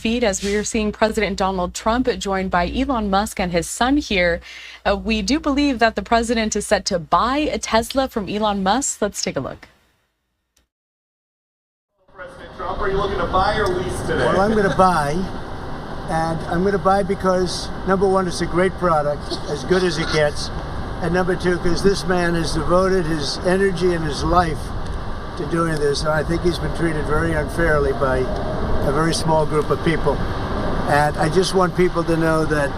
feed as we are seeing President Donald Trump joined by Elon Musk and his son here. We do believe that the president is set to buy a Tesla from Elon Musk. Let's take a look. President Trump, are you looking to buy or lease today? Well, I'm going to buy, and I'm going to buy because, number one, it's a great product, as good as it gets, and number two, because this man has devoted his energy and his life to doing this, and I think he's been treated very unfairly by a very small group of people. And I just want people to know that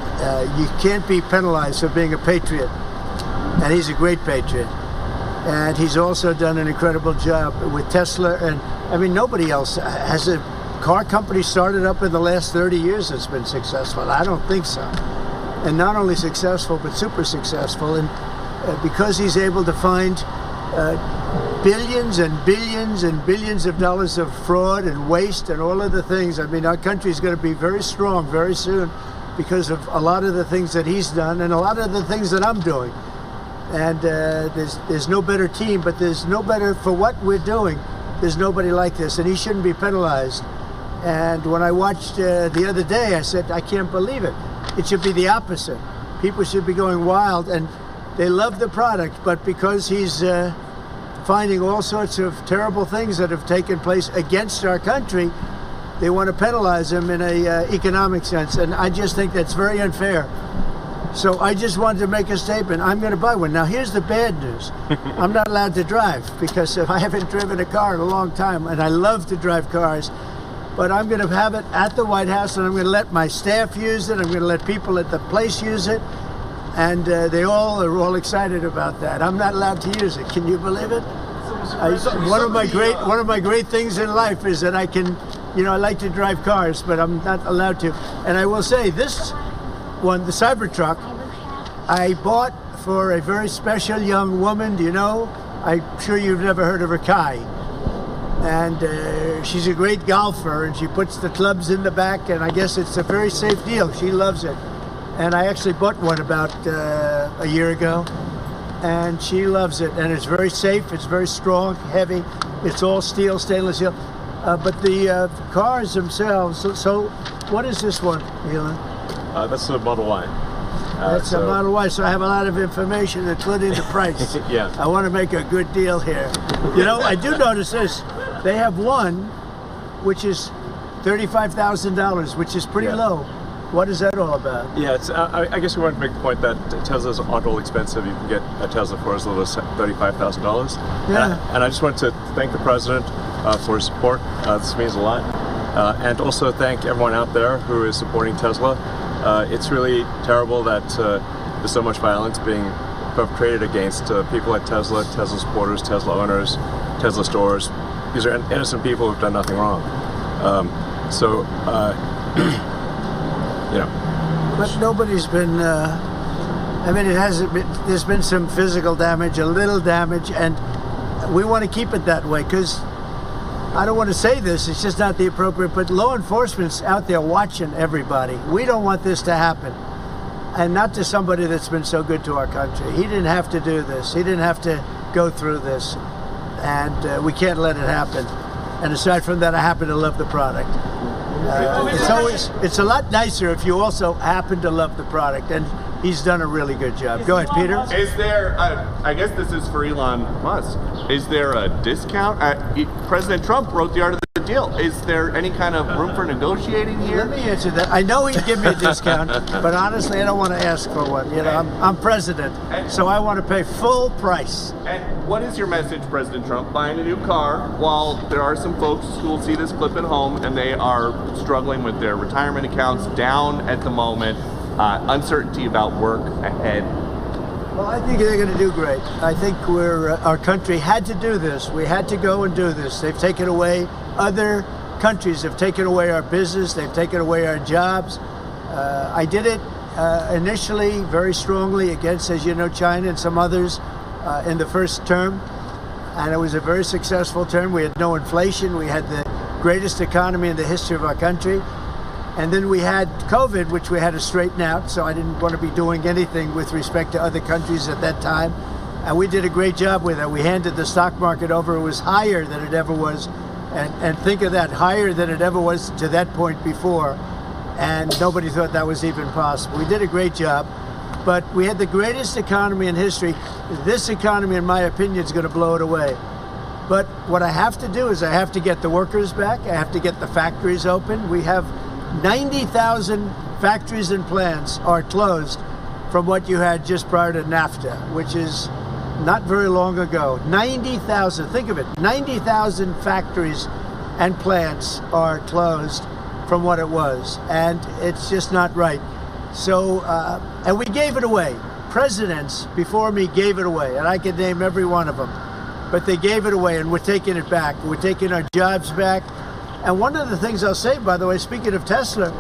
you can't be penalized for being a patriot, and he's a great patriot. And he's also done an incredible job with Tesla, and I mean, nobody else has a car company started up in the last 30 years that's been successful. I don't think so. And not only successful, but super successful. And because he's able to find billions and billions and billions of dollars of fraud and waste and all of the things. I mean, our country is going to be very strong very soon because of a lot of the things that he's done and a lot of the things that I'm doing. And there's no better team, but there's no better for what we're doing. There's nobody like this, and he shouldn't be penalized. And when I watched the other day, I said, I can't believe it. It should be the opposite. People should be going wild, and they love the product, but because he's finding all sorts of terrible things that have taken place against our country, they want to penalize him in a economic sense, and I just think that's very unfair. So I just wanted to make a statement. I'm going to buy one. Now, here's the bad news. I'm not allowed to drive because I haven't driven a car in a long time, and I love to drive cars. But I'm going to have it at the White House, and I'm going to let my staff use it. I'm going to let people at the place use it, and they all are all excited about that. I'm not allowed to use it. Can you believe it? One of my great things in life is that I can, I like to drive cars, but I'm not allowed to. And I will say this one, the Cybertruck, I bought for a very special young woman. Do you know? I'm sure you've never heard of her, Kai. And she's a great golfer, and she puts the clubs in the back, and I guess it's a very safe deal. She loves it. And I actually bought one about a year ago, and she loves it. And it's very safe, it's very strong, heavy. It's all steel, stainless steel. But the cars themselves, so what is this one, Elon? That's a Model Y. That's a Model Y, so I have a lot of information, including the price. Yeah. I want to make a good deal here. I do notice this. They have one, which is $35,000, which is pretty low. What is that all about? Yeah, it's, I guess we want to make the point that Teslas aren't all expensive. You can get a Tesla for as little as $35,000. Yeah. And I just want to thank the president for his support. This means a lot. And also thank everyone out there who is supporting Tesla. It's really terrible that there's so much violence being perpetrated against people like Tesla, Tesla supporters, Tesla owners, Tesla stores. These are innocent people who've done nothing wrong. But nobody's been, it hasn't been, there's been some physical damage, a little damage, and we want to keep it that way because I don't want to say this, it's just not the appropriate, but law enforcement's out there watching everybody. We don't want this to happen. And not to somebody that's been so good to our country. He didn't have to do this. He didn't have to go through this. And we can't let it happen. And aside from that, I happen to love the product. It's a lot nicer if you also happen to love the product. And he's done a really good job. Go ahead, Peter. Is there, I guess this is for Elon Musk, is there a discount? President Trump wrote the art of the deal. Is there any kind of room for negotiating here? Let me answer that. I know he'd give me a discount, but honestly, I don't want to ask for one. I'm president, so I want to pay full price. And what is your message, President Trump? Buying a new car, while there are some folks who will see this clip at home and they are struggling with their retirement accounts down at the moment, uncertainty about work ahead. Well, I think they're going to do great. I think our country had to do this. We had to go and do this. They've taken away, other countries have taken away our business. They've taken away our jobs. I did it initially very strongly against, as you know, China and some others in the first term. And it was a very successful term. We had no inflation. We had the greatest economy in the history of our country. And then we had COVID, which we had to straighten out, so I didn't want to be doing anything with respect to other countries at that time. And we did a great job with it. We handed the stock market over. It was higher than it ever was And think of that, higher than it ever was to that point before. And nobody thought that was even possible. We did a great job, but we had the greatest economy in history. This economy, in my opinion, is going to blow it away. But what I have to do is I have to get the workers back. I have to get the factories open. We have 90,000 factories and plants are closed from what you had just prior to NAFTA, which is not very long ago. 90,000, think of it, 90,000 factories and plants are closed from what it was, and it's just not right. So, and we gave it away. Presidents before me gave it away, and I could name every one of them, but they gave it away, and we're taking it back. We're taking our jobs back. And one of the things I'll say, by the way, speaking of Tesla,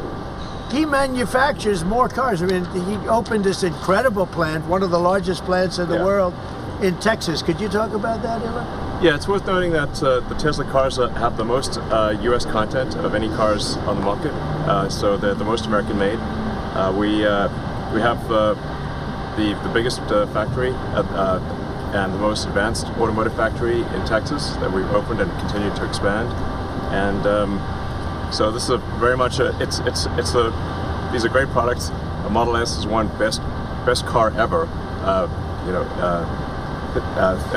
he manufactures more cars. I mean, he opened this incredible plant, one of the largest plants in the world, in Texas. Could you talk about that, Elon? Yeah, it's worth noting that the Tesla cars have the most U.S. content of any cars on the market, so they're the most American made. We have the biggest factory and the most advanced automotive factory in Texas that we've opened and continue to expand. And so this is very much these are great products. The Model S is one best car ever.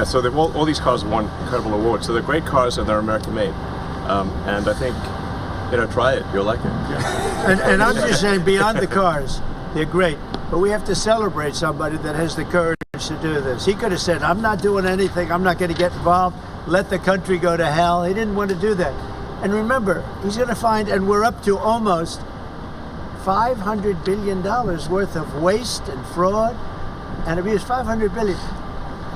So all these cars won incredible awards. So they're great cars and they're American made. And I think, try it. You'll like it. And I'm just saying, beyond the cars, they're great. But we have to celebrate somebody that has the courage to do this. He could have said, I'm not doing anything. I'm not going to get involved. Let the country go to hell. He didn't want to do that. And remember, he's going to find, and we're up to almost $500 billion worth of waste and fraud and abuse. $500 billion.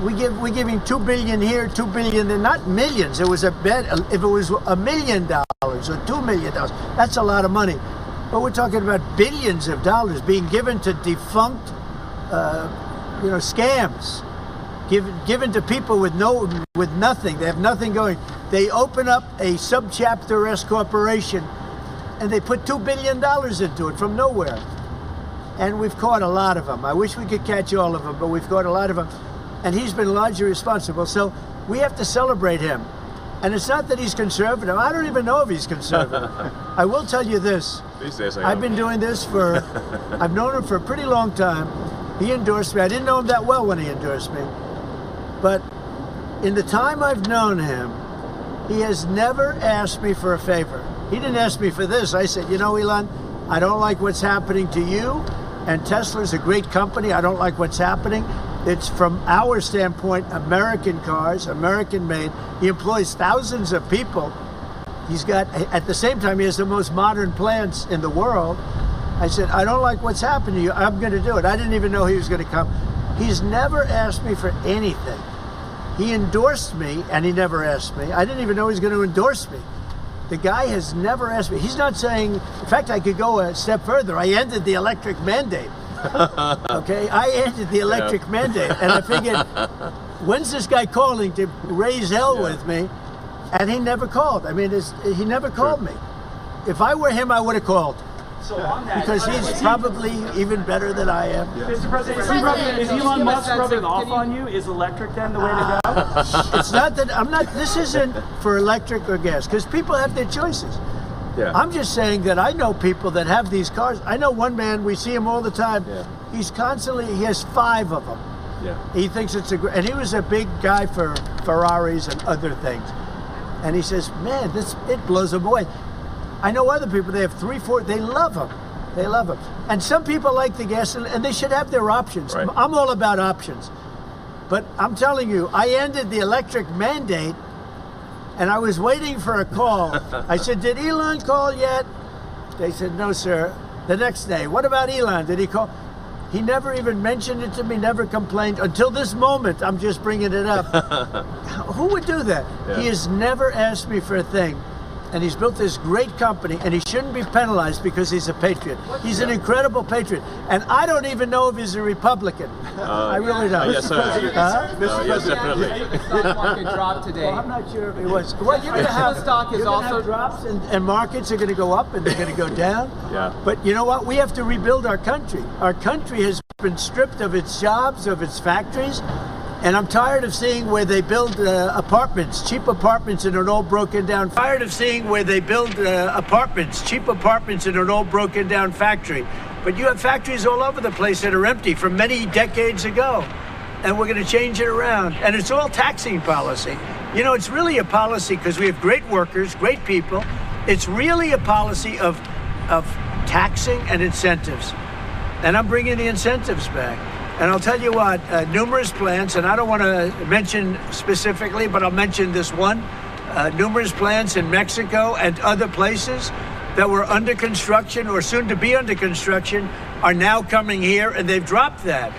We're giving $2 billion here, $2 billion there, not millions. It was a bet. If it was $1 million or $2 million, that's a lot of money. But we're talking about billions of dollars being given to defunct, scams, given to people with nothing. They have nothing going. They open up a subchapter S corporation, and they put $2 billion into it from nowhere. And we've caught a lot of them. I wish we could catch all of them, but we've caught a lot of them. And he's been largely responsible. So we have to celebrate him. And it's not that he's conservative. I don't even know if he's conservative. I will tell you this. These days I've been doing this I've known him for a pretty long time. He endorsed me. I didn't know him that well when he endorsed me. But in the time I've known him, he has never asked me for a favor. He didn't ask me for this. I said, Elon, I don't like what's happening to you. And Tesla's a great company. I don't like what's happening. It's, from our standpoint, American cars, American made. He employs thousands of people. He's got, at the same time, he has the most modern plants in the world. I said, I don't like what's happened to you. I'm going to do it. I didn't even know he was going to come. He's never asked me for anything. He endorsed me, and he never asked me. I didn't even know he was going to endorse me. The guy has never asked me. He's not saying, in fact, I could go a step further. I ended the electric mandate. Okay, I ended the electric mandate, and I figured, when's this guy calling to raise hell with me? And he never called. I mean, he never called me. If I were him, I would have called. So on that, because he's probably even better than I am. Mr. President, is Elon Musk rubbing off on you? Is electric then the way to go? It's not that this isn't for electric or gas, because people have their choices. Yeah. I'm just saying that I know people that have these cars. I know one man, we see him all the time. Yeah. He has 5 of them. Yeah. He thinks it's and he was a big guy for Ferraris and other things. And he says, man, it blows him away. I know other people, they have 3, 4, they love them. They love them. And some people like the gas, and they should have their options. Right. I'm all about options. But I'm telling you, I ended the electric mandate, and I was waiting for a call. I said, did Elon call yet? They said, no, sir. The next day, what about Elon? Did he call? He never even mentioned it to me, never complained. Until this moment, I'm just bringing it up. Who would do that? Yeah. He has never asked me for a thing. And he's built this great company, and he shouldn't be penalized because he's a patriot. He's an incredible patriot. And I don't even know if he's a Republican. I really don't. Yes, sir. Yes, definitely. The stock market dropped today. Well, I'm not sure if he was. Well, you're going to have stock is also drops, and markets are going to go up and they're going to go down. Yeah. But you know what? We have to rebuild our country. Our country has been stripped of its jobs, of its factories, And I'm tired of seeing where they build apartments, cheap apartments in an old broken down. Tired of seeing where they build apartments, cheap apartments in an old broken down factory. But you have factories all over the place that are empty from many decades ago. And we're going to change it around. And it's all taxing policy. You know, it's really a policy because we have great workers, great people. It's really a policy of taxing and incentives. And I'm bringing the incentives back. And I'll tell you what, numerous plants, and I don't want to mention specifically, but I'll mention this one, numerous plants in Mexico and other places that were under construction or soon to be under construction are now coming here, and they've dropped that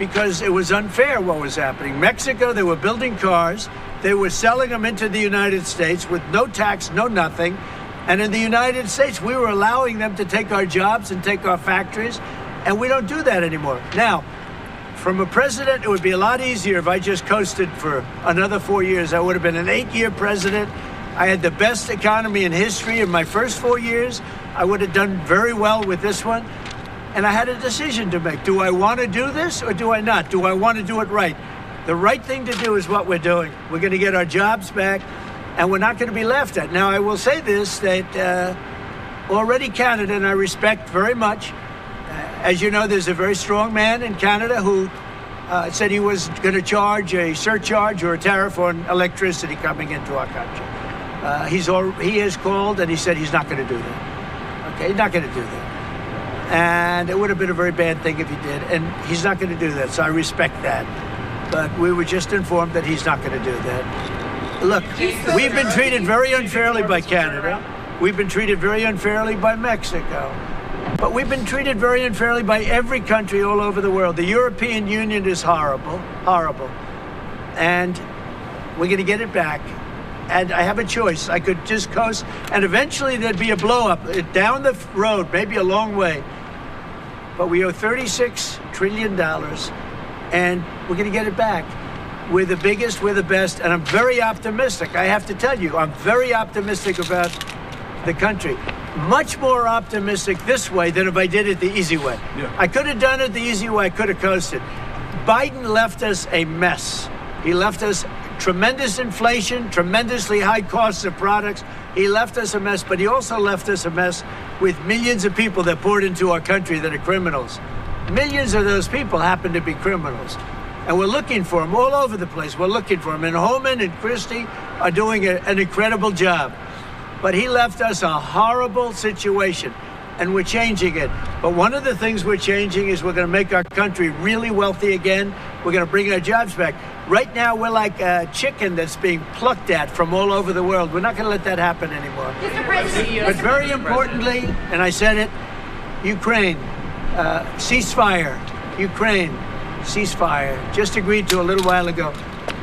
because it was unfair what was happening. Mexico, they were building cars, they were selling them into the United States with no tax, no nothing. And in the United States, we were allowing them to take our jobs and take our factories, and we don't do that anymore. Now, from a president, it would be a lot easier if I just coasted for another 4 years. I would have been an 8-year president. I had the best economy in history in my first 4 years. I would have done very well with this one. And I had a decision to make. Do I want to do this or do I not? Do I want to do it right? The right thing to do is what we're doing. We're going to get our jobs back, and we're not going to be laughed at. Now, I will say this, that already Canada, and I respect very much, as you know, there's a very strong man in Canada who said he was going to charge a surcharge or a tariff on electricity coming into our country. He has called and he said he's not going to do that. Okay, he's not going to do that. And it would have been a very bad thing if he did, and he's not going to do that, so I respect that. But we were just informed that he's not going to do that. Look, we've been treated very unfairly by Canada. We've been treated very unfairly by Mexico. But we've been treated very unfairly by every country all over the world. The European Union is horrible, horrible. And we're going to get it back. And I have a choice. I could just coast, and eventually there'd be a blow-up down the road, maybe a long way. But we owe $36 trillion, and we're going to get it back. We're the biggest, we're the best, and I'm very optimistic. I have to tell you, I'm very optimistic about the country. Much more optimistic this way than if I did it the easy way. Yeah. I could have done it the easy way. I could have coasted. Biden left us a mess. He left us tremendous inflation, tremendously high costs of products. He left us a mess, but he also left us a mess with millions of people that poured into our country that are criminals. Millions of those people happen to be criminals. And we're looking for them all over the place. We're looking for them. And Homan and Christie are doing an incredible job. But he left us a horrible situation, and we're changing it. But one of the things we're changing is we're going to make our country really wealthy again. We're going to bring our jobs back. Right now, we're like a chicken that's being plucked at from all over the world. We're not going to let that happen anymore. Mr. President, but very importantly, and I said it, Ukraine, ceasefire. Ukraine, ceasefire. Just agreed to a little while ago.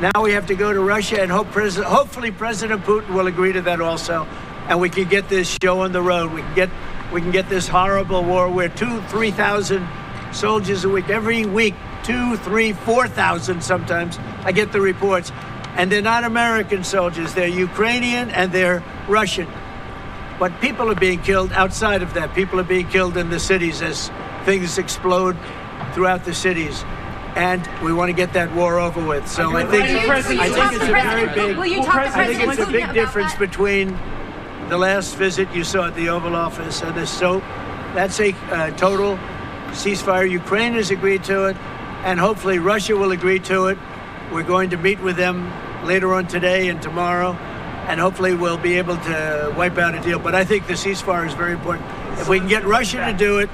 Now we have to go to Russia, and hopefully President Putin will agree to that also, and we can get this show on the road. We can get this horrible war where 2,000-3,000 soldiers a week, every week, 2,000, 3,000, 4,000 sometimes. I get the reports, and they're not American soldiers. They're Ukrainian and they're Russian. But people are being killed outside of that. People are being killed in the cities as things explode throughout the cities. And we want to get that war over with. So I think it's a big difference between the last visit you saw at the Oval Office and this. So that's a total ceasefire. Ukraine has agreed to it, and hopefully Russia will agree to it. We're going to meet with them later on today and tomorrow, and hopefully we'll be able to wipe out a deal. But I think the ceasefire is very important. If we can get Russia to do it,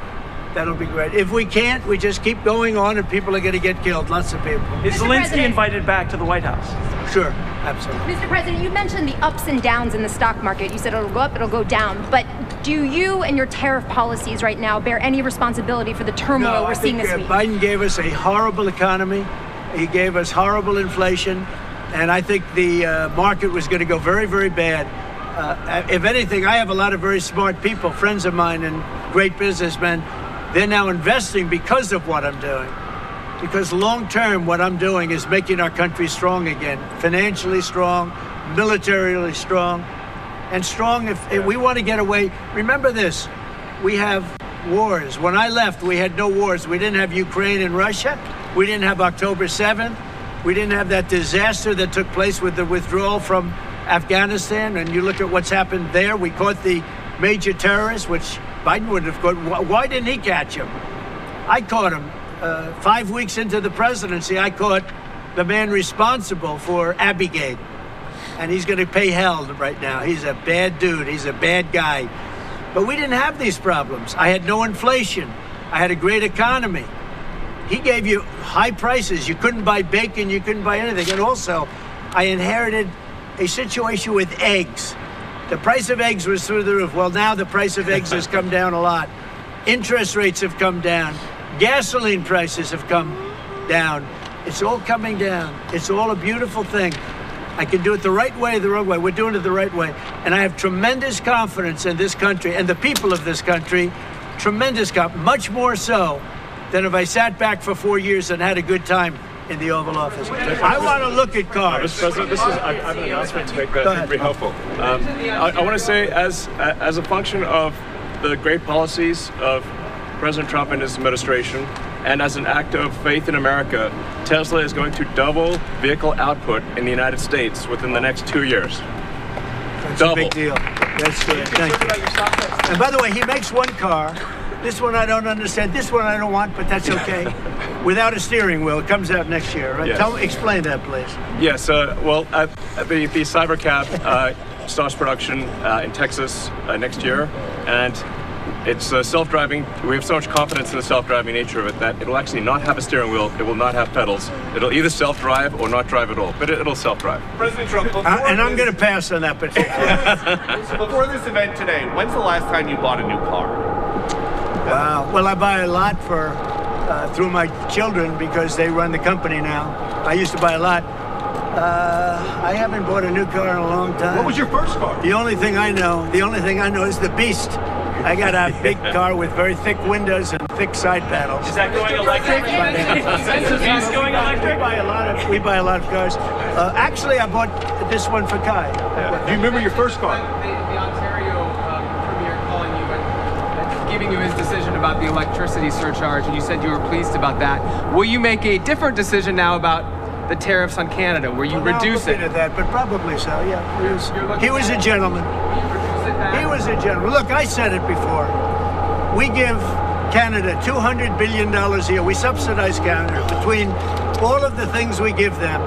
that'll be great. If we can't, we just keep going on, and people are going to get killed. Lots of people. Is Zelensky invited back to the White House? Sure, absolutely. Mr. President, you mentioned the ups and downs in the stock market. You said it'll go up, it'll go down. But do you and your tariff policies right now bear any responsibility for the turmoil we're seeing this week? Biden gave us a horrible economy. He gave us horrible inflation. And I think the market was going to go very, very bad. If anything, I have a lot of very smart people, friends of mine and great businessmen. They're now investing because of what I'm doing. Because long term, what I'm doing is making our country strong again, financially strong, militarily strong, and strong if we want to get away. Remember this, we have wars. When I left, we had no wars. We didn't have Ukraine and Russia. We didn't have October 7th. We didn't have that disaster that took place with the withdrawal from Afghanistan. And you look at what's happened there. We caught the major terrorist, which Biden wouldn't have caught. Why didn't he catch him? I caught him. 5 weeks into the presidency, I caught the man responsible for Abigate. And he's going to pay hell right now. He's a bad dude. He's a bad guy. But we didn't have these problems. I had no inflation. I had a great economy. He gave you high prices. You couldn't buy bacon. You couldn't buy anything. And also, I inherited a situation with eggs. The price of eggs was through the roof. Well, now the price of eggs has come down a lot. Interest rates have come down. Gasoline prices have come down. It's all coming down. It's all a beautiful thing. I can do it the right way, the wrong way. We're doing it the right way. And I have tremendous confidence in this country and the people of this country. Tremendous confidence, much more so than if I sat back for 4 years and had a good time in the Oval Office. I want to look at cars. Mr. President, I have an announcement to make that I think would be helpful. I want to say, as a function of the great policies of President Trump and his administration, and as an act of faith in America, Tesla is going to double vehicle output in the United States within the next 2 years. That's double. a big deal. That's good. Thank you. And by the way, he makes one car. This one I don't understand. This one I don't want, but that's okay. Without a steering wheel. It comes out next year, right? Yes. Explain that, please. Yes. Well, the Cybercab starts production in Texas next year, and it's self-driving. We have so much confidence in the self-driving nature of it that it'll actually not have a steering wheel. It will not have pedals. It'll either self-drive or not drive at all, but it'll self-drive. President Trump, And I'm going to pass on that particular. before this event today, when's the last time you bought a new car? Well, I buy a lot for through my children because they run the company now. I used to buy a lot. I haven't bought a new car in a long time. What was your first car? The only thing I know is the Beast. I got a big car with very thick windows and thick side panels. Is that going electric? Is the Beast going electric? We buy a lot of cars. Actually, I bought this one for Kai. Do you remember your first car? The Ontario premier calling you and giving you his decision about the electricity surcharge, and you said you were pleased about that. Will you make a different decision now about the tariffs on Canada? Will you reduce it? At that, but probably so. Yeah, he was a gentleman. He was a gentleman. Look, I said it before. We give Canada $200 billion a year. We subsidize Canada between all of the things we give them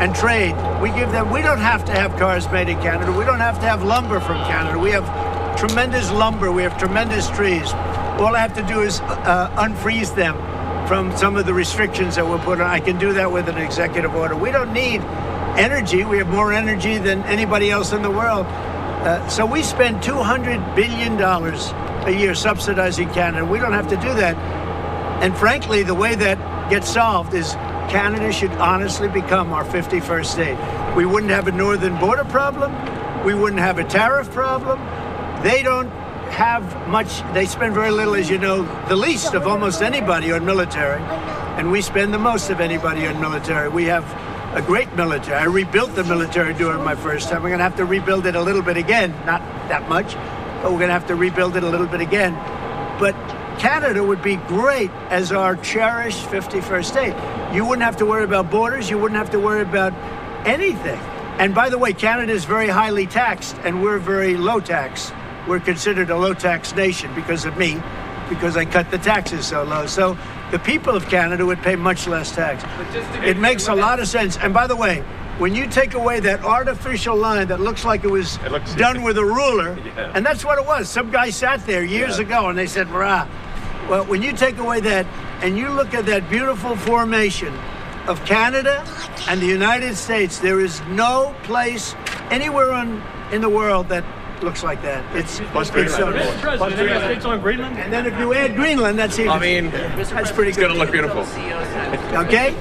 and trade. We give them. We don't have to have cars made in Canada. We don't have to have lumber from Canada. We have tremendous lumber. We have tremendous trees. All I have to do is unfreeze them from some of the restrictions that were put on. I can do that with an executive order. We don't need energy. We have more energy than anybody else in the world. So we spend $200 billion a year subsidizing Canada. We don't have to do that. And frankly, the way that gets solved is Canada should honestly become our 51st state. We wouldn't have a northern border problem. We wouldn't have a tariff problem. They don't have much. They spend very little, as you know, the least of almost anybody on military. And we spend the most of anybody on military. We have a great military. I rebuilt the military during my first time. We're going to have to rebuild it a little bit again. Not that much, but we're going to have to rebuild it a little bit again. But Canada would be great as our cherished 51st state. You wouldn't have to worry about borders. You wouldn't have to worry about anything. And by the way, Canada is very highly taxed, and we're very low tax. We're considered a low tax nation because of me, because I cut the taxes so low. So the people of Canada would pay much less tax. It makes a lot of sense. And by the way, when you take away that artificial line that looks like it was done with a ruler, and that's what it was. Some guy sat there years ago and they said, "Marah." Well, when you take away that and you look at that beautiful formation of Canada and the United States, there is no place anywhere in the world that looks like that. It's so Mr. President, any updates on Greenland? And then if you add Greenland, that's even. That's pretty good. It's going to look beautiful. Okay?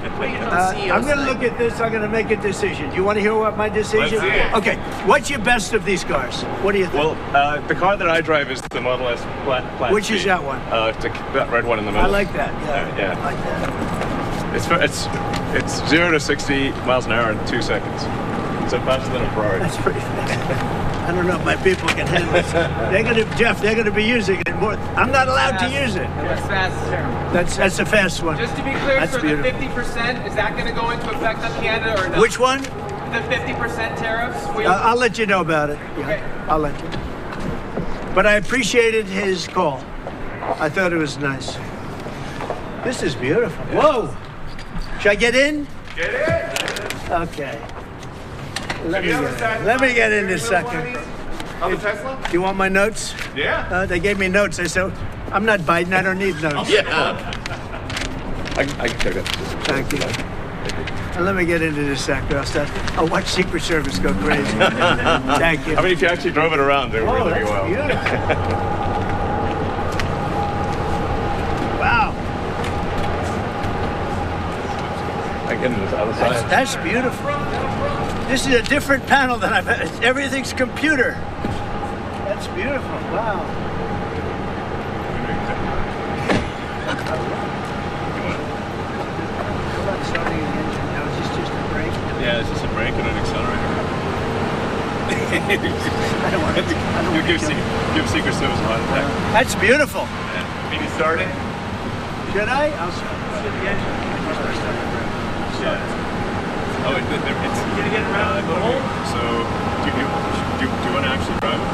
I'm going to look at this. I'm going to make a decision. Do you want to hear what my decision? Let's see it. Okay. What's your best of these cars? What do you think? Well, the car that I drive is the Model S Plaid Which is C. that one? That red one in the middle. I like that. Yeah. Yeah. I like that. It's 0 to 60 miles an hour in 2 seconds. So faster than a Ferrari. That's pretty fast. I don't know if my people can handle it. They're gonna be using it more. I'm not allowed to use it. That's fast. That's a fast one. Just to be clear, That's for beautiful. the 50%, is that going to go into effect on Canada or no? Which one? The 50% tariffs? I'll let you know about it. Yeah, Okay. I'll let you. But I appreciated his call. I thought it was nice. This is beautiful. Whoa! Should I get in? Get in. Okay. Let me get in this second. On the Tesla? Do you want my notes? Yeah. They gave me notes. I said, I'm not Biden. I don't need notes. Yeah. I can check it. Thank you. Let me get into this sector. I'll watch Secret Service go crazy. Thank you. I mean, if you actually drove it around, it would really that's be well. beautiful. Wow. I get into this other side. That's beautiful. This is a different panel than I've had. Everything's computer. That's beautiful. Wow. Starting the engine now. Is this just a brake? Yeah, it's just a brake and an accelerator. I don't want to. You give Secret Service a heart attack. That's beautiful. Maybe starting? Should I? I'll start the engine. Oh, it's Gonna get around the hole? so do you want to actually drive it?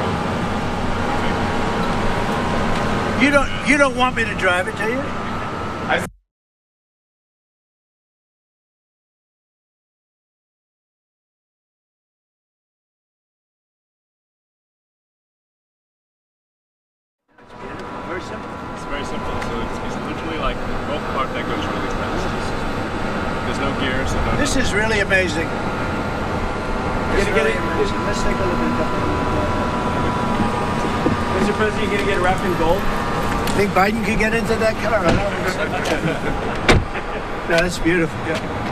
You don't want me to drive it, do you? Very simple. It's very simple. So it's literally like a golf cart that goes really fast. There's no gears. So This is really amazing. Let's take a look at Mr. President, you're going to get wrapped in gold? that. Think Biden could get into that car? I don't know. No, that's beautiful.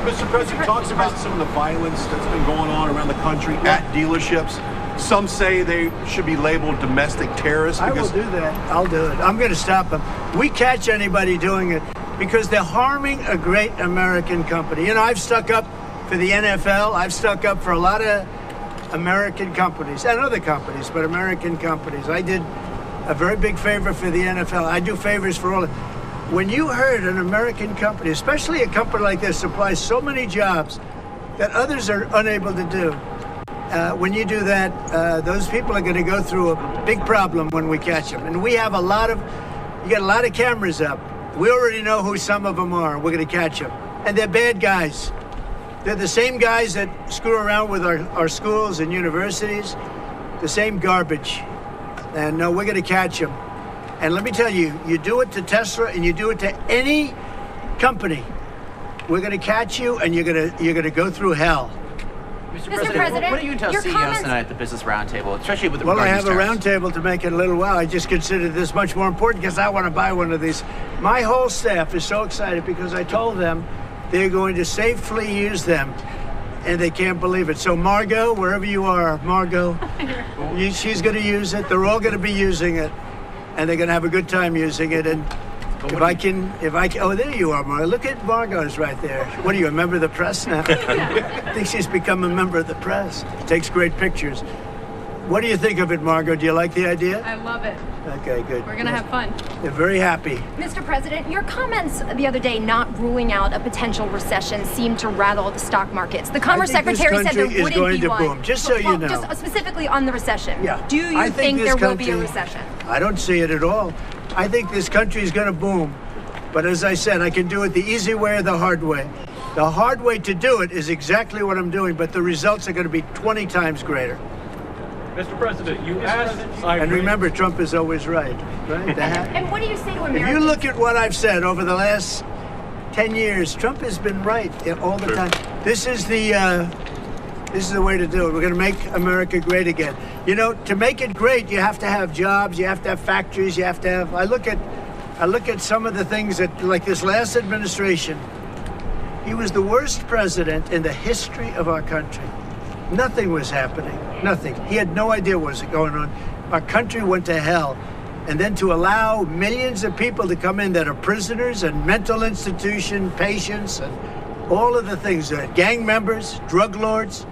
Mr. President talks about some of the violence that's been going on around the country at dealerships. Some say they should be labeled domestic terrorists I will because do that. I'll do it. I'm going to stop them. We catch anybody doing it because they're harming a great American company. You know, I've stuck up for the NFL. I've stuck up for a lot of American companies and other companies, but American companies. I did a very big favor for the NFL. I do favors for all of. When you heard an American company, especially a company like this, supplies so many jobs that others are unable to do, when you do that, those people are going to go through a big problem when we catch them. And we have you got a lot of cameras up. We already know who some of them are. We're going to catch them. And they're bad guys. They're the same guys that screw around with our schools and universities, the same garbage. And no, we're going to catch them. And let me tell you, you do it to Tesla and you do it to any company, we're going to catch you and you're going to go through hell. Mr. President, what do you tell your CEOs comments- tonight at the Business Roundtable, especially with the Well, I have a regarding tariffs? roundtable to make it a little while. I just consider this much more important because I want to buy one of these. My whole staff is so excited because I told them they're going to safely use them, and they can't believe it. So Margot, wherever you are, Margot, she's going to use it. They're all going to be using it, and they're going to have a good time using it. And if I can, oh, there you are, Margot. Look at Margot's right there. What are you, a member of the press now? I think she's become a member of the press. Takes great pictures. What do you think of it, Margot? Do you like the idea? I love it. Okay, good. We're gonna have fun. They're very happy. Mr. President, your comments the other day not ruling out a potential recession seemed to rattle the stock markets. The Commerce I think this Secretary said there country is wouldn't going be to one. boom, just so you know. Just specifically on the recession. Yeah. Do you I think this there will be a country- recession? I don't see it at all. I think this country is going to boom. But as I said, I can do it the easy way or the hard way. The hard way to do it is exactly what I'm doing, but the results are going to be 20 times greater. Mr. President, you asked. And remember, Trump is always right. Right? And what do you say to If Americans? you look at what I've said over the last 10 years, Trump has been right all the time. This is the way to do it. We're going to make America great again. You know, to make it great, you have to have jobs, you have to have factories, you have to have. I look at some of the things that, like this last administration, he was the worst president in the history of our country. Nothing was happening. Nothing. He had no idea what was going on. Our country went to hell. And then to allow millions of people to come in that are prisoners and mental institution patients and all of the things, gang members, drug lords,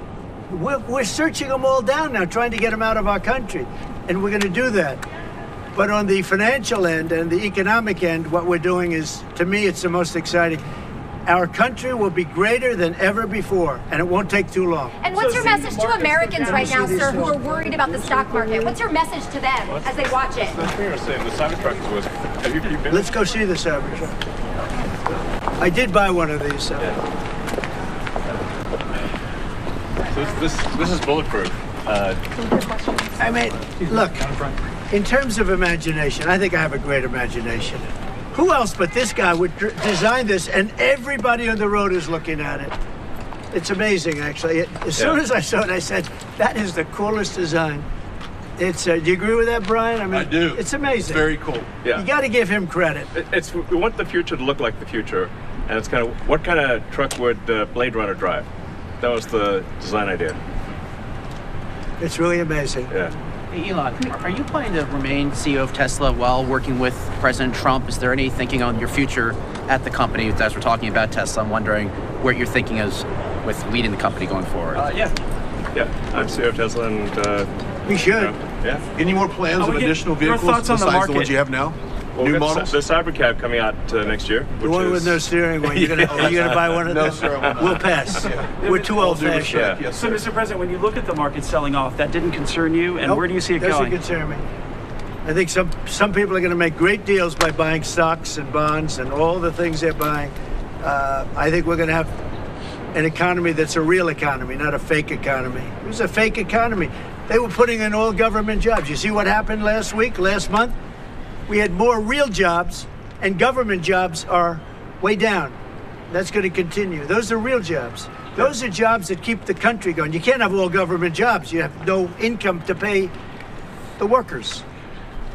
we're searching them all down now, trying to get them out of our country. And we're going to do that. But on the financial end and the economic end, what we're doing is, to me, it's the most exciting. Our country will be greater than ever before, and it won't take too long. And what's your message to Americans right now, sir, who are worried about the stock market? What's your message to them as they watch it? That's what you're saying. The Cybertruck was. Have you been? Let's go see the Cybertruck. I did buy one of these. So this is bulletproof. I mean, look, in terms of imagination, I think I have a great imagination. Who else but this guy would design this, and everybody on the road is looking at it? It's amazing, actually. As soon as I saw it, I said, that is the coolest design. It's. Do you agree with that, Brian? I mean, I do. It's amazing. It's very cool. Yeah. You got to give him credit. We want the future to look like the future, and it's kind of what kind of truck would Blade Runner drive? That was the design idea. It's really amazing. Yeah. Hey, Elon, are you planning to remain CEO of Tesla while working with President Trump? Is there any thinking on your future at the company? As we're talking about Tesla, I'm wondering what your thinking is with leading the company going forward. Yeah. I'm CEO of Tesla, and We should. yeah. Any more plans of additional vehicles thoughts on the besides the ones market? you have now? Well, New we've got models? the Cybercab coming out next year. The one with no steering wheel. Are you gonna buy one of No, those? sir, I will not. We'll pass. We're too old-fashioned. Yeah. Yes, So, sir. Mr. President, when you look at the market selling off, that didn't concern you, and Nope, where do you see it doesn't going? concern me. I think some people are going to make great deals by buying stocks and bonds and all the things they're buying. I think we're going to have an economy that's a real economy, not a fake economy. It was a fake economy. They were putting in all government jobs. You see what happened last month? We had more real jobs, and government jobs are way down. That's going to continue. Those are real jobs. Those are jobs that keep the country going. You can't have all government jobs. You have no income to pay the workers.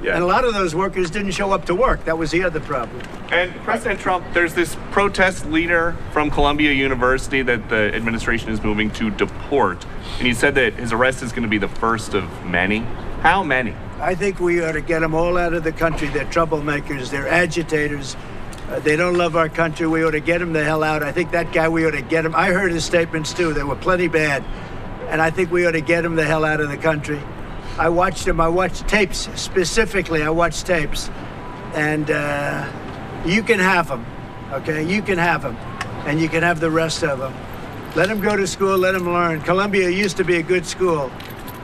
Yeah. And a lot of those workers didn't show up to work. That was the other problem. And President Trump, there's this protest leader from Columbia University that the administration is moving to deport. And he said that his arrest is going to be the first of many. How many? I think we ought to get them all out of the country. They're troublemakers. They're agitators. They don't love our country. We ought to get them the hell out. I think that guy, we ought to get him. I heard his statements, too. They were plenty bad. And I think we ought to get him the hell out of the country. I watched him. I watched tapes. Specifically, I watched tapes. And you can have them, okay? You can have them. And you can have the rest of them. Let them go to school. Let them learn. Columbia used to be a good school.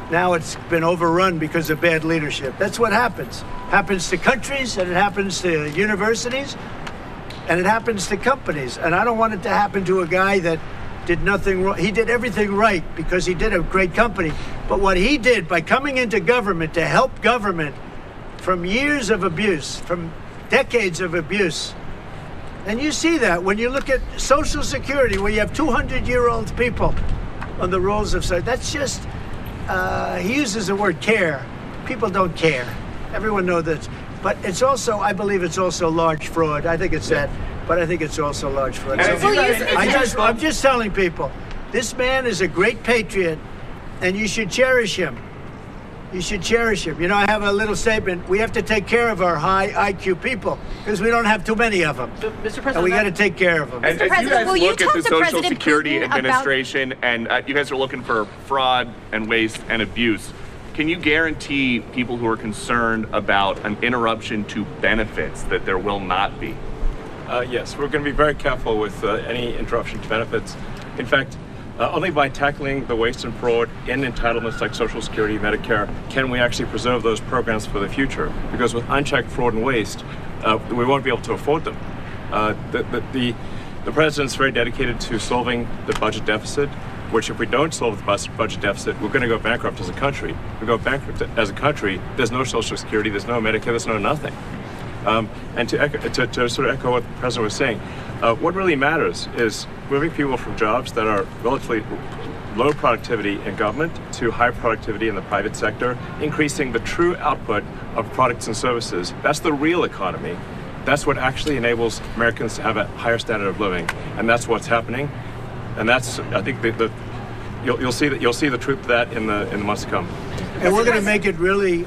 Now it's been overrun because of bad leadership. That's what happens. Happens to countries, and it happens to universities, and it happens to companies. And I don't want it to happen to a guy that did nothing wrong. He did everything right because he did a great company. But what he did by coming into government to help government from years of abuse, from decades of abuse, and you see that when you look at Social Security, where you have 200-year-old people on the rolls of Social. That's just, he uses the word care. People don't care. Everyone knows that. But it's also, I believe it's also large fraud. I think it's that, but I think it's also large fraud. I'm just telling people, this man is a great patriot, and you should cherish him. You should cherish him. You know, I have a little statement. We have to take care of our high IQ people because we don't have too many of them. So, Mr. President, And we got to take care of them. And as you President, guys will you look at talk the to Social President Security Putin about- Administration, and you guys are looking for fraud and waste and abuse, can you guarantee people who are concerned about an interruption to benefits that there will not be? Yes, we're going to be very careful with any interruption to benefits. In fact, only by tackling the waste and fraud in entitlements like Social Security, Medicare, can we actually preserve those programs for the future. Because with unchecked fraud and waste, we won't be able to afford them. The president's very dedicated to solving the budget deficit, which if we don't solve the budget deficit, we're going to go bankrupt as a country. If we go bankrupt as a country, there's no Social Security, there's no Medicare, there's no nothing. And to sort of echo what the president was saying, what really matters is moving people from jobs that are relatively low productivity in government to high productivity in the private sector, increasing the true output of products and services. That's the real economy. That's what actually enables Americans to have a higher standard of living, and that's what's happening. And that's, I think, you'll see the truth of that in the months to come. And we're going to make it really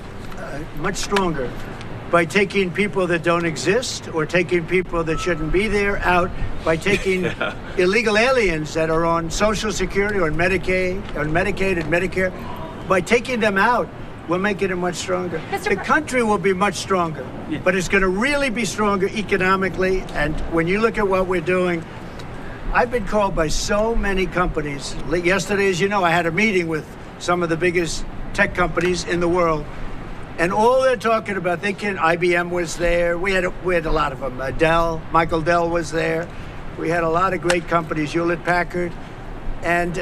much stronger. by taking people that don't exist or taking people that shouldn't be there out, by taking illegal aliens that are on Social Security or Medicaid and Medicare, by taking them out, we're making it much stronger. The country will be much stronger, but it's going to really be stronger economically. And when you look at what we're doing, I've been called by so many companies. Yesterday, as you know, I had a meeting with some of the biggest tech companies in the world. And all they're talking about, IBM was there. We had a lot of them. Michael Dell was there. We had a lot of great companies, Hewlett Packard. And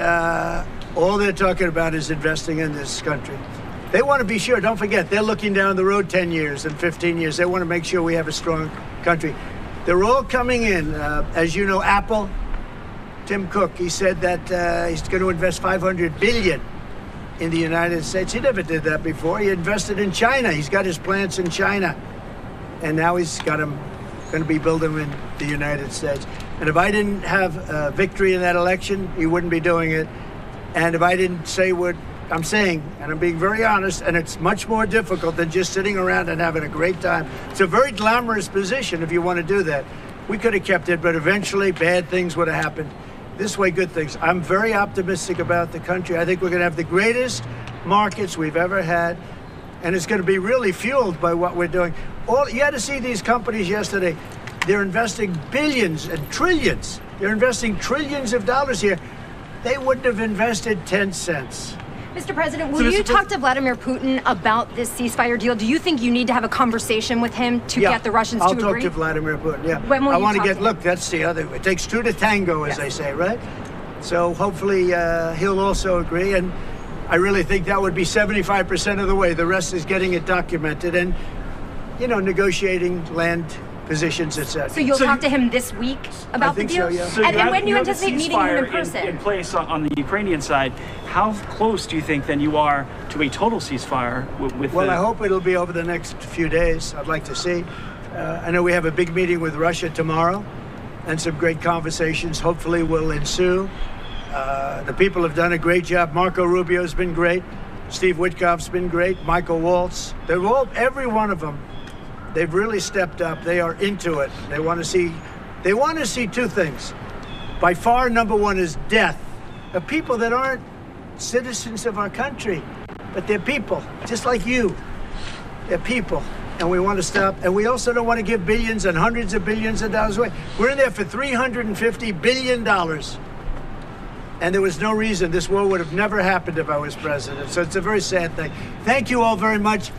all they're talking about is investing in this country. They want to be sure, don't forget, they're looking down the road 10 years and 15 years. They want to make sure we have a strong country. They're all coming in. As you know, Apple, Tim Cook, he said that he's going to invest $500 billion in the United States. He never did that before. He invested in China. He's got his plants in China. And now he's got them going to be building in the United States. And if I didn't have victory in that election, he wouldn't be doing it. And if I didn't say what I'm saying, and I'm being very honest, and it's much more difficult than just sitting around and having a great time. It's a very glamorous position if you want to do that. We could have kept it, but eventually bad things would have happened. This way, good things. I'm very optimistic about the country. I think we're going to have the greatest markets we've ever had, and it's going to be really fueled by what we're doing. You had to see these companies yesterday. They're investing billions and trillions. They're investing trillions of dollars here. They wouldn't have invested 10 cents. Mr. President, will you talk to Vladimir Putin about this ceasefire deal? Do you think you need to have a conversation with him to get the Russians to agree? I'll talk to Vladimir Putin, yeah. When will I you want to talk get, to him? look, that's the other, it takes two to tango, as they say, right? So hopefully he'll also agree. And I really think that would be 75% of the way. The rest is getting it documented and, negotiating land positions, etc. So you'll talk to him this week about the deal? I think So and when do you have the anticipate meeting him in ceasefire person? in place on the Ukrainian side. How close do you think then you are to a total ceasefire with Well, I hope it'll be over the next few days. I'd like to see. I know we have a big meeting with Russia tomorrow, and some great conversations hopefully will ensue. The people have done a great job. Marco Rubio's been great. Steve Witkoff's been great. Michael Waltz. Every one of them. They've really stepped up. They are into it. They want to see two things. By far, number one is death of people that aren't citizens of our country, but they're people, just like you. They're people, and we want to stop. And we also don't want to give billions and hundreds of billions of dollars away. We're in there for $350 billion. And there was no reason this war would have never happened if I was president. So it's a very sad thing. Thank you all very much.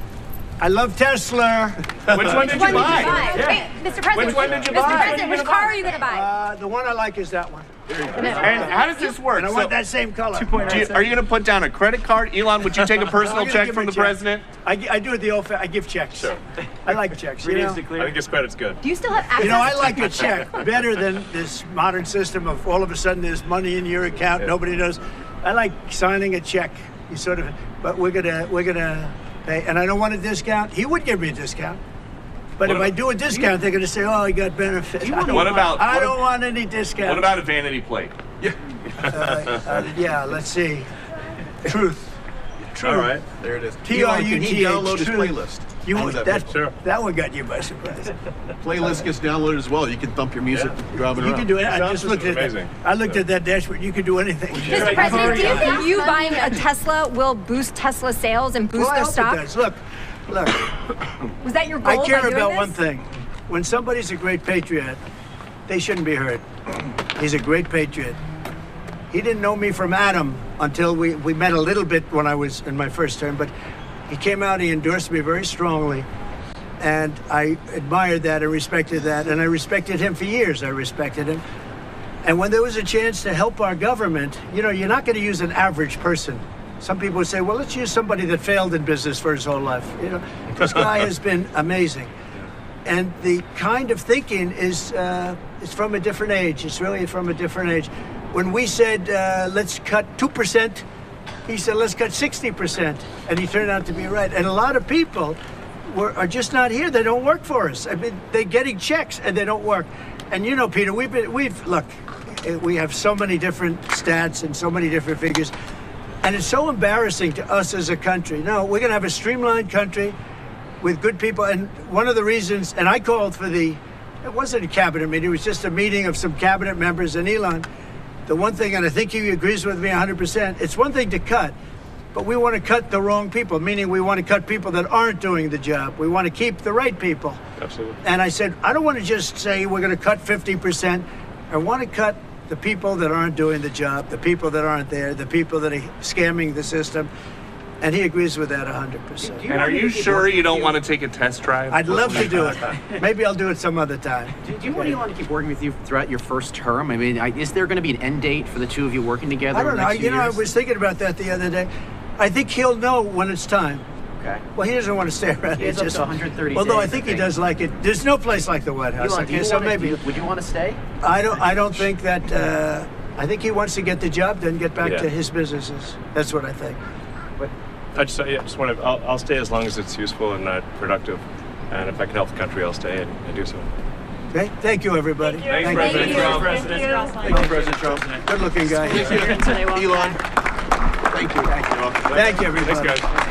I love Tesla. Which one did you buy? Wait, Mr. President. Which one did you Mr. buy? President, which car are you going to buy? The one I like is that one. And how does this work? And I want that same color. Are you going to put down a credit card? Elon, would you take a personal I'm gonna check give from him the a check. president? I do it the old. I give checks. Sure. I like checks. I think his credit's good. Do you still have access? I like a check better than this modern system of all of a sudden there's money in your account. Nobody knows. I like signing a check. But we're gonna pay, and I don't want a discount. He would give me a discount. But if I do a discount, they're going to say, "Oh, he got benefits." I don't want any discount. What about a vanity plate? Yeah, let's see. Truth. All right, there it is. T-R-U-T-H. Can he download his playlist? That one got you by surprise. Playlist gets downloaded as well. You can thump your music driving You around. can do it. I Sound just system's looked at amazing. I looked at that dashboard. You can do anything. Mr. President, do you think you buying a Tesla will boost Tesla sales and boost Well, I their hope stock? it does. Look. Was that your goal? I care by doing about this? one thing. When somebody's a great patriot, they shouldn't be hurt. He's a great patriot. He didn't know me from Adam until we met a little bit when I was in my first term, but he came out, he endorsed me very strongly, and I admired that and respected that, and I respected him for years. I respected him. And when there was a chance to help our government, you're not going to use an average person. Some people would say, well, let's use somebody that failed in business for his whole life. This guy has been amazing. And the kind of thinking is it's from a different age. It's really from a different age. When we said, let's cut 2%, he said, let's cut 60%. And he turned out to be right. And a lot of people are just not here. They don't work for us. I mean, they're getting checks and they don't work. And Peter, we have so many different stats and so many different figures. And it's so embarrassing to us as a country. No, we're going to have a streamlined country. with good people. And one of the reasons, and I called for it wasn't a cabinet meeting, it was just a meeting of some cabinet members and Elon. The one thing, and I think he agrees with me 100%, it's one thing to cut, but we want to cut the wrong people, meaning we want to cut people that aren't doing the job. We want to keep the right people. Absolutely. And I said, I don't want to just say we're going to cut 50%. I want to cut the people that aren't doing the job, the people that aren't there, the people that are scamming the system. And he agrees with that 100%. And are you sure you don't want to take a test drive? I'd love to do it. Maybe I'll do it some other time. Do you want Elon to keep working with you throughout your first term? I mean, is there going to be an end date for the two of you working together? I don't know. Next few You know, I years? was thinking about that the other day. I think he'll know when it's time. Okay. Well, he doesn't want to stay around. He has up to 130 although days, I think he does like it. There's no place like the White House. Elon, Okay, so maybe. would you want to stay? I don't think that. I think he wants to get the job done, get back Yeah. to his businesses. That's what I think. I just want to. I'll stay as long as it's useful and productive, and if I can help the country, I'll stay and do so. Okay. Thank you, everybody. Thanks, President Trump. Thank you, President Trump. Good-looking guy. Elon. Thank you. Thank you, everybody. Thanks, guys.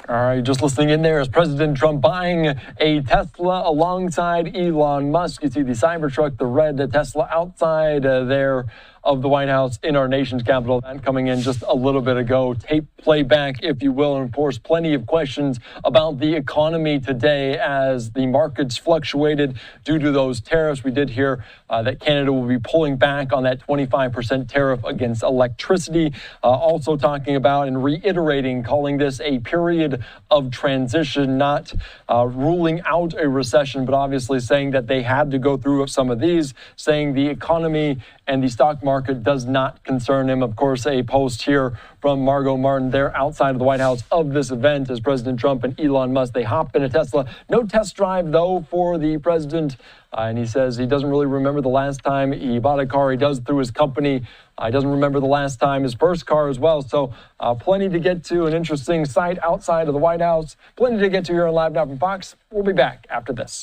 All right, just listening in there is President Trump buying a Tesla alongside Elon Musk. You see the Cybertruck, the red Tesla outside there of the White House in our nation's capital. And coming in just a little bit ago, tape playback, if you will. And of course, plenty of questions about the economy today as the markets fluctuated due to those tariffs. We did hear that Canada will be pulling back on that 25% tariff against electricity. Also talking about and reiterating, calling this a period of transition, not ruling out a recession, but obviously saying that they had to go through some of these, saying the economy and the stock market does not concern him. Of course, a post here from Margot Martin there outside of the White House of this event as President Trump and Elon Musk, they hop in a Tesla. No test drive, though, for the president. And he says he doesn't really remember the last time he bought a car. He does through his company. He doesn't remember the last time his first car as well. So plenty to get to, an interesting site outside of the White House. Plenty to get to here on Live Now from Fox. We'll be back after this.